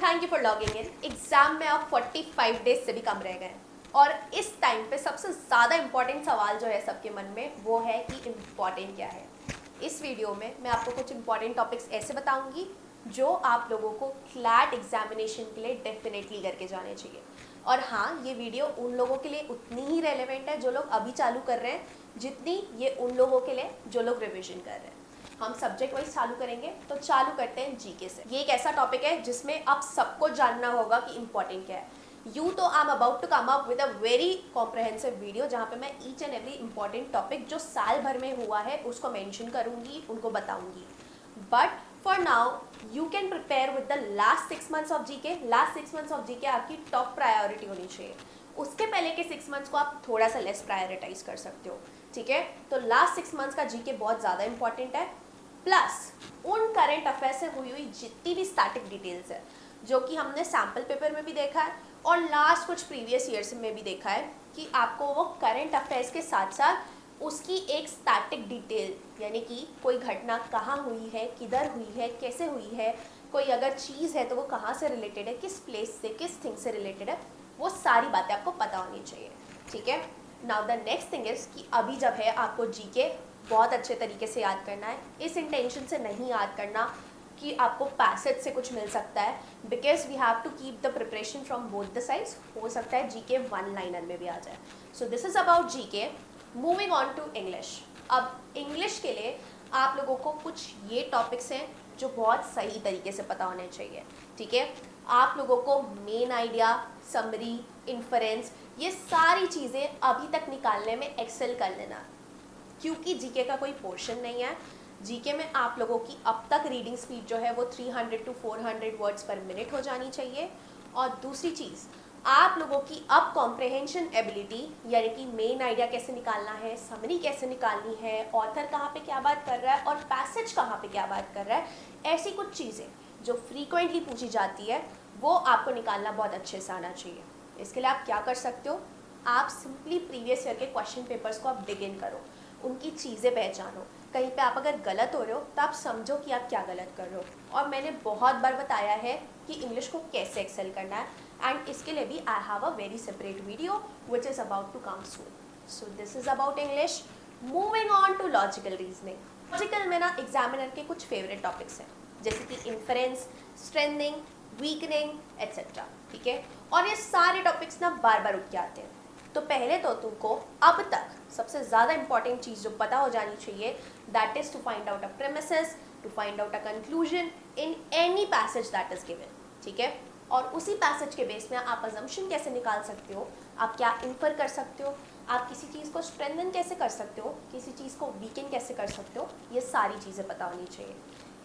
Thank you for logging in. Exam में अब 45 days से भी कम रह गए और इस टाइम पे सबसे ज़्यादा इंपॉर्टेंट सवाल जो है सबके मन में वो है कि इम्पॉर्टेंट क्या है। इस वीडियो में मैं आपको कुछ इंपॉर्टेंट टॉपिक्स ऐसे बताऊंगी जो आप लोगों को क्लैट एग्जामिनेशन के लिए डेफिनेटली करके जाने चाहिए। और हाँ, ये वीडियो उन लोगों के लिए उतनी ही रेलेवेंट है जो लोग अभी चालू कर रहे हैं जितनी ये उन लोगों के लिए जो लोग रिविजन कर रहे हैं। हम सब्जेक्ट वाइज चालू करेंगे, तो चालू करते हैं जीके से। ये एक ऐसा टॉपिक है जिसमें आप सबको जानना होगा कि इंपॉर्टेंट क्या है। यू तो I am about to come up with a very comprehensive video जहाँ पे मैं each and every important topic जो साल भर में हुआ है उसको मेंशन करूंगी, उनको बताऊंगी। But for now you can prepare with the last 6 months of GK. Last 6 months of GK आपकी टॉप प्रायोरिटी होनी चाहिए। उसके पहले के 6 मंथ्स को आप थोड़ा सा लेस प्रायोरिटाइज कर सकते हो, ठीक है। तो लास्ट 6 मंथ्स का जीके बहुत ज़्यादा इंपॉर्टेंट है। प्लस उन करंट अफेयर से हुई जितनी भी स्टैटिक डिटेल्स है जो कि हमने सैम्पल पेपर में भी देखा है और लास्ट कुछ प्रीवियस ईयर्स में भी देखा है कि आपको वो करंट अफेयर्स के साथ साथ उसकी एक स्टैटिक डिटेल यानी कि कोई घटना कहाँ हुई है, किधर हुई है, कैसे हुई है, कोई अगर चीज़ है तो वो कहाँ से रिलेटेड है, किस प्लेस से, किस थिंग से रिलेटेड है, वो सारी बातें आपको पता होनी चाहिए, ठीक है। Now the next thing is कि अभी जब है आपको जीके बहुत अच्छे तरीके से याद करना है। इस इंटेंशन से नहीं याद करना कि आपको पैसेज से कुछ मिल सकता है, because we have to keep the preparation from both the sides. हो सकता है जीके वन लाइनर में भी आ जाए। So this is about GK. Moving on to English. अब इंग्लिश के लिए आप लोगों को कुछ ये टॉपिक्स हैं जो बहुत सही तरीके से पता होने चाहिए, ठीक है। आप लोगों को मेन आइडिया, समरी, इन्फरेंस, ये सारी चीज़ें अभी तक निकालने में एक्सेल कर लेना, क्योंकि जीके का कोई पोर्शन नहीं है। जीके में आप लोगों की अब तक रीडिंग स्पीड जो है वो 300 to 400 वर्ड्स पर मिनट हो जानी चाहिए। और दूसरी चीज़, आप लोगों की अब कॉम्प्रहेंशन एबिलिटी यानी कि मेन आइडिया कैसे निकालना है, समरी कैसे निकालनी है, ऑथर कहाँ पे क्या बात कर रहा है और पैसेज कहाँ पे क्या बात कर रहा है, ऐसी कुछ चीज़ें जो फ्रीक्वेंटली पूछी जाती है वो आपको निकालना बहुत अच्छे से आना चाहिए। इसके लिए आप क्या कर सकते हो, आप सिंपली प्रीवियस ईयर के क्वेश्चन पेपर्स को आप बिगिन करो, उनकी चीज़ें पहचानो। कहीं पे आप अगर गलत हो रहे हो तो आप समझो कि आप क्या गलत कर रहे हो। और मैंने बहुत बार बताया है कि इंग्लिश को कैसे एक्सेल करना है, एंड इसके लिए भी I have a very separate video which is about to come soon. So this is about English. Moving on to logical reasoning. Logical में ना एग्जामिनर के कुछ फेवरेट टॉपिक्स हैं जैसे कि इन्फरेंस, स्ट्रेंथनिंग, वीकनिंग एट्सेट्रा, ठीक है। और ये सारे टॉपिक्स ना बार बार उठ के आते हैं। तो पहले तो तुमको अब तक सबसे ज़्यादा इंपॉर्टेंट चीज़ जो पता हो जानी चाहिए, that is to find out a premises, to find out a conclusion in any passage that is given, ठीक है। और उसी पैसेज के बेस में आप अजम्पशन कैसे निकाल सकते हो, आप क्या इन्फर कर सकते हो, आप किसी चीज़ को स्ट्रेंथन कैसे कर सकते हो, किसी चीज़ को वीकन कैसे कर सकते हो, ये सारी चीज़ें पता होनी चाहिए।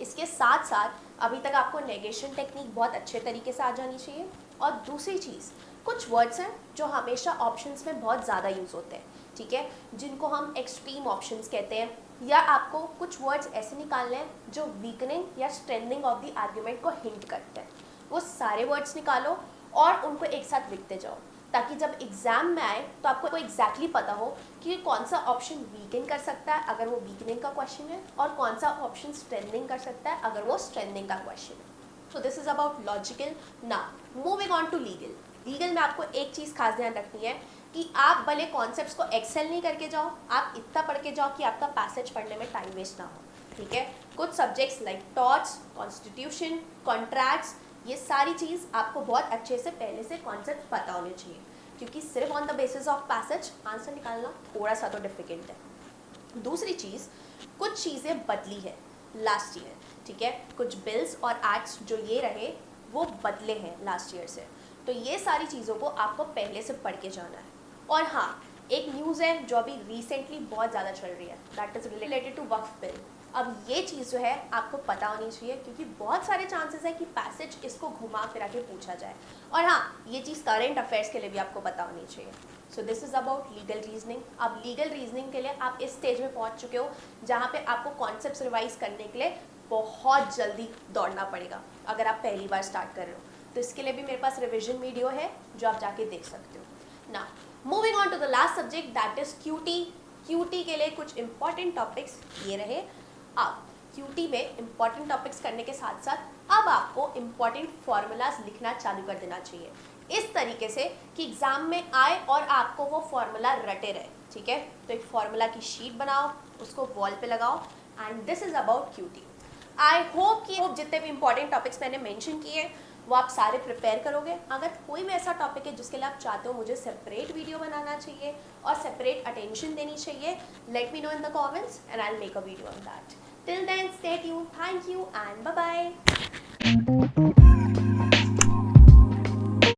इसके साथ साथ अभी तक आपको नेगेशन टेक्निक बहुत अच्छे तरीके से आ जानी चाहिए। और दूसरी चीज़, कुछ वर्ड्स हैं जो हमेशा ऑप्शंस में बहुत ज़्यादा यूज़ होते हैं, ठीक है, जिनको हम एक्सट्रीम ऑप्शंस कहते हैं। या आपको कुछ वर्ड्स ऐसे निकालने हैं जो वीकनिंग या स्ट्रेंथनिंग ऑफ द आर्ग्यूमेंट को हिंट करते हैं। वो सारे वर्ड्स निकालो और उनको एक साथ लिखते जाओ, ताकि जब एग्जाम में आए तो आपको एग्जैक्टली पता हो कि कौन सा ऑप्शन वीकन कर सकता है अगर वो वीकनिंग का क्वेश्चन है, और कौन सा ऑप्शन स्ट्रेंथनिंग कर सकता है अगर वो स्ट्रेंथनिंग का क्वेश्चन है। So this is about logical. Now moving on to legal. Legal में आपको एक चीज़ खास ध्यान रखनी है कि आप भले कॉन्सेप्ट्स को एक्सेल नहीं करके जाओ, आप इतना पढ़ के जाओ कि आपका पैसेज पढ़ने में टाइम वेस्ट ना हो, ठीक है। कुछ subjects like torts, constitution, contracts, ये सारी चीज़ आपको बहुत अच्छे से पहले से कॉन्सेप्ट पता होने चाहिए, क्योंकि सिर्फ on the basis of passage answer निकालना थोड़ा सा तो डिफिकल्ट है। दूसरी चीज़, कुछ चीज़ें बदली है लास्ट ईयर, ठीक है। कुछ बिल्स और एक्ट्स जो ये रहे वो बदले हैं लास्ट ईयर से, तो ये सारी चीज़ों को आपको पहले से पढ़ के जाना है। और हाँ, एक न्यूज़ है जो अभी रिसेंटली बहुत ज़्यादा चल रही है, दैट इज़ रिलेटेड टू वक्फ बिल। अब ये चीज़ जो है आपको पता होनी चाहिए, क्योंकि बहुत सारे चांसेस है कि पैसेज इसको घुमा फिरा के पूछा जाए। और हाँ, ये चीज़ करंट अफेयर्स के लिए भी आपको पता होनी चाहिए। सो this is about legal reasoning. अब लीगल रीजनिंग के लिए आप इस स्टेज में पहुँच चुके हो जहाँ पे आपको कॉन्सेप्ट्स रिवाइज करने के लिए बहुत जल्दी दौड़ना पड़ेगा अगर आप पहली बार स्टार्ट कर रहे हो। तो इसके लिए भी मेरे पास रिविजन वीडियो है जो आप जाके देख सकते हो। ना moving on to the last subject, that is QT. QT के लिए कुछ इंपॉर्टेंट टॉपिक्स ये रहे। अब क्यूटी में इंपॉर्टेंट टॉपिक्स करने के साथ साथ अब आपको इंपॉर्टेंट फॉर्मूलाज लिखना चालू कर देना चाहिए, इस तरीके से कि एग्जाम में आए और आपको वो फॉर्मूला रटे रहे, ठीक है। तो एक फॉर्मूला की शीट बनाओ, उसको वॉल पे लगाओ, and this is about QT. I hope कि जितने भी इंपॉर्टेंट टॉपिक्स मैंने मेंशन किए वो आप सारे प्रिपेयर करोगे। अगर कोई भी ऐसा टॉपिक है जिसके लिए आप चाहते हो मुझे सेपरेट वीडियो बनाना चाहिए और सेपरेट अटेंशन देनी चाहिए, let me know in the comments and I will make a video on that. Till then stay tuned, thank you and bye bye.